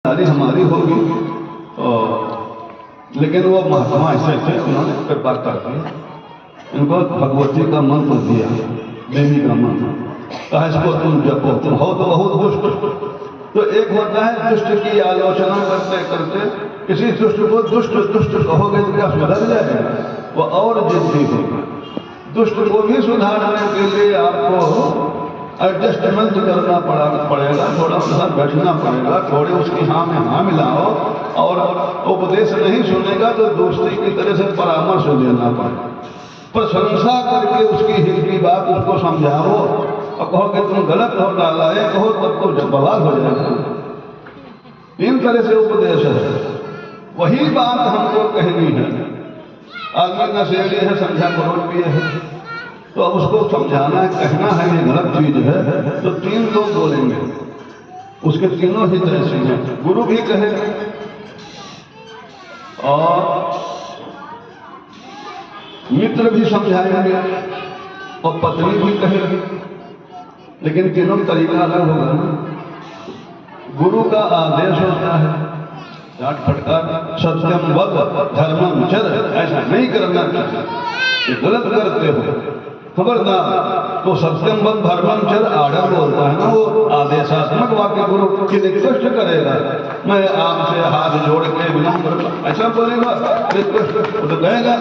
जिम्मेदारी हमारी होगी। लेकिन वो महात्मा ऐसे थे, उन्होंने कृपा कर दी, इनको भगवती का मंत्र दिया, देवी का मंत्र, कहा इसको तुम जपो, तुम हो तो बहुत दुष्ट। तो एक होता है दुष्ट की आलोचना करते करते किसी दुष्ट को दुष्ट दुष्ट कहोगे तो क्या सुधर जाएगा, वो और जिद्दी होगा। दुष्ट को भी सुधारने के लिए आपको एडजस्टमेंट करना पड़ेगा, थोड़ा उधर बैठना पड़ेगा, थोड़े उसकी हाँ में हाँ मिलाओ, और उपदेश नहीं सुनेगा तो दोस्ती की तरह से परामर्श देना पड़ेगा। प्रशंसा करके उसकी हित की बात उसको समझाओ, और कहो कि तुम गलत हो डाला है, कहो तब तो बवाल हो जाएगा। तीन तरह से उपदेश है, वही बात हमको कहनी है। आदमी नशेड़ी है, संध्या करोड़ पिए है, तो अब उसको समझाना है, कहना है ये गलत चीज है, तो तीन लोग बोलेंगे, उसके तीनों ही तरह से हैं। गुरु भी कहेगा और मित्र भी समझाएंगे और पत्नी भी कहेगी, लेकिन तीनों तरीका अलग होगा ना। गुरु का आदेश होता है डांट फटकार, सत्यम वद धर्मम चर, ऐसा नहीं करना चाहिए, ये गलत करते हो, खबरदार। तो सत्यम वद धर्मम चर आडर बोलता है ना, वो आदेशात्मक वाक्य गुरु की रिक्वेस्ट करेगा, मैं आपसे हाथ जोड़ के विनम्र, ऐसा बोलेगा रिक्वेस्ट, तो कहेगा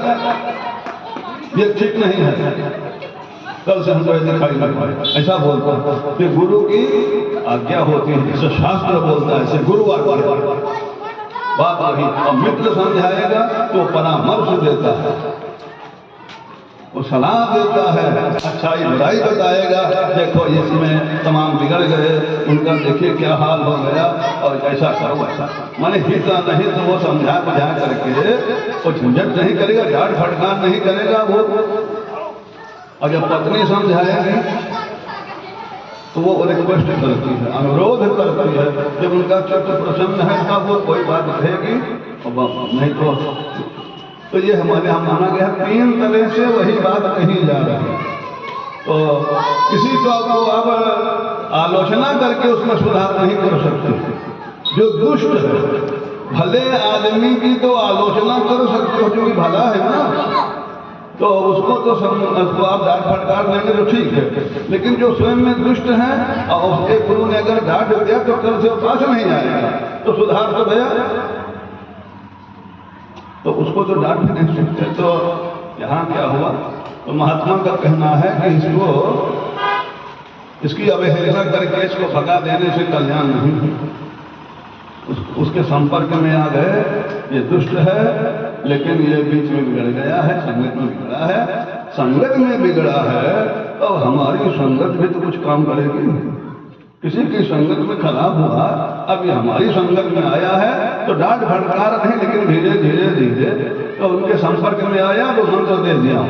ये ठीक नहीं है, कल से हमको दिखाई न पाए, ऐसा बोलता है। ये गुरु की आज्ञा होती है, जिसे शास्त्र बोलता है, इसे गुरु आज्ञा बात वही। और मित्र समझाएगा तो परामर्श देता है, वो सलाह देता है, अच्छाई बुराई बताएगा, देखो इसमें तमाम बिगड़ गए, उनका देखिए क्या हाल हो गया, और ऐसा करो ऐसा, माने हित नहीं तो वो समझा बुझा करके वो झंझट नहीं करेगा, डांट फटकार नहीं करेगा वो। और जब पत्नी समझाएगी तो वो रिक्वेस्ट करती है, अनुरोध करती है, जब उनका चित्त प्रसन्न है तब वो कोई बात कहेगी, और नहीं तो ये हमारे यहाँ माना गया तीन तरह से वही बात कही जा रही है। तो किसी को अब आलोचना करके उसमें सुधार नहीं कर सकते। जो दुष्ट है, भले आदमी की तो आलोचना कर सकते हो, जो कि भला है ना, तो उसको तो आप डांट फटकार देंगे तो ठीक है, लेकिन जो स्वयं में दुष्ट है और उसके गुरु ने अगर डांट दिया तो कल से पास नहीं आएगा, तो सुधार तो गया, तो उसको तो डांट भी नहीं सकते। तो यहाँ क्या हुआ, तो महात्मा का कहना है कि इसकी अवहेलना करके इसको भगा देने से कल्याण नहीं, उसके संपर्क में आ गए, ये दुष्ट है, लेकिन ये बीच में बिगड़ गया है, संगत में बिगड़ा है, संगत में बिगड़ा है, तो हमारी संगत भी तो कुछ काम करेगी। किसी की संगत में खराब हुआ, अब ये हमारी संगत में आया है, तो डांट फटकार नहीं, लेकिन धीरे धीरे धीरे तो उनके संपर्क में आया, तो मंत्र दे दिया,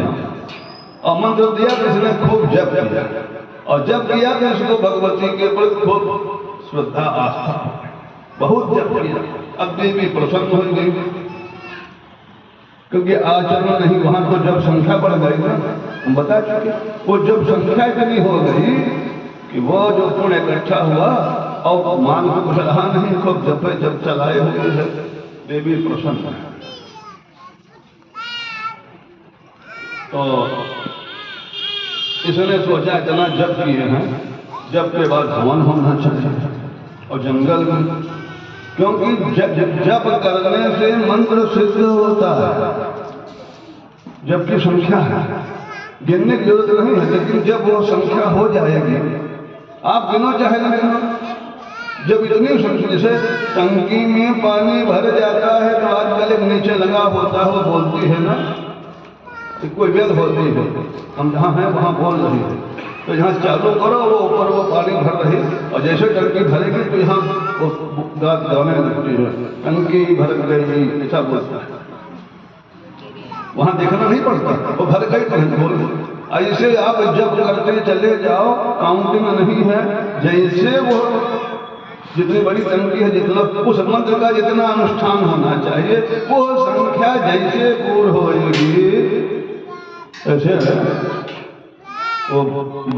और मंत्र दिया तो इसने खूब जप किया, और जप किया तो इसको भगवती के प्रति खूब श्रद्धा आस्था, बहुत जप किया, अब देवी प्रसन्न हो गई, क्योंकि आचरण नहीं, वहां तो जब संख्या बढ़ गई ना, हम बता चुके, वो जब संख्या इतनी हो गई कि वो जो पुण्य इकट्ठा हुआ और मान को कुछ रहा नहीं, खूब जब चलाए हुए है, देवी प्रसन्न है। तो इसने सोचा इतना जप किए हैं, जब के बाद हवन होना चाहिए, और जंगल में, क्योंकि जप करने से मंत्र सिद्ध होता है, जबकि संख्या है, गिनने की जरूरत नहीं है, लेकिन जब वो संख्या हो जाएगी, आप गिनो चाहे ना गिनो, जब इतनी संख्या, जैसे टंकी में पानी भर जाता है तो आजकल एक नीचे लगा होता है, वो बोलती है ना, कोई बेल होती है, हम जहाँ हैं वहाँ बोल रही है, तो यहाँ चालू करो, वो ऊपर वो पानी भर रही, और जैसे टंकी भरेगी तो यहाँ वो गाने लगती है, टंकी भर गई, ऐसा बोलता है, वहां देखना नहीं पड़ता, वो भर गई तो बोल। ऐसे आप जब करते चले जाओ, काउंटिंग नहीं है, जैसे वो जितनी बड़ी टंकी है, जितना उस मंत्र का जितना अनुष्ठान होना चाहिए, वो संख्या जैसे पूर्ण होगी, ऐसे वो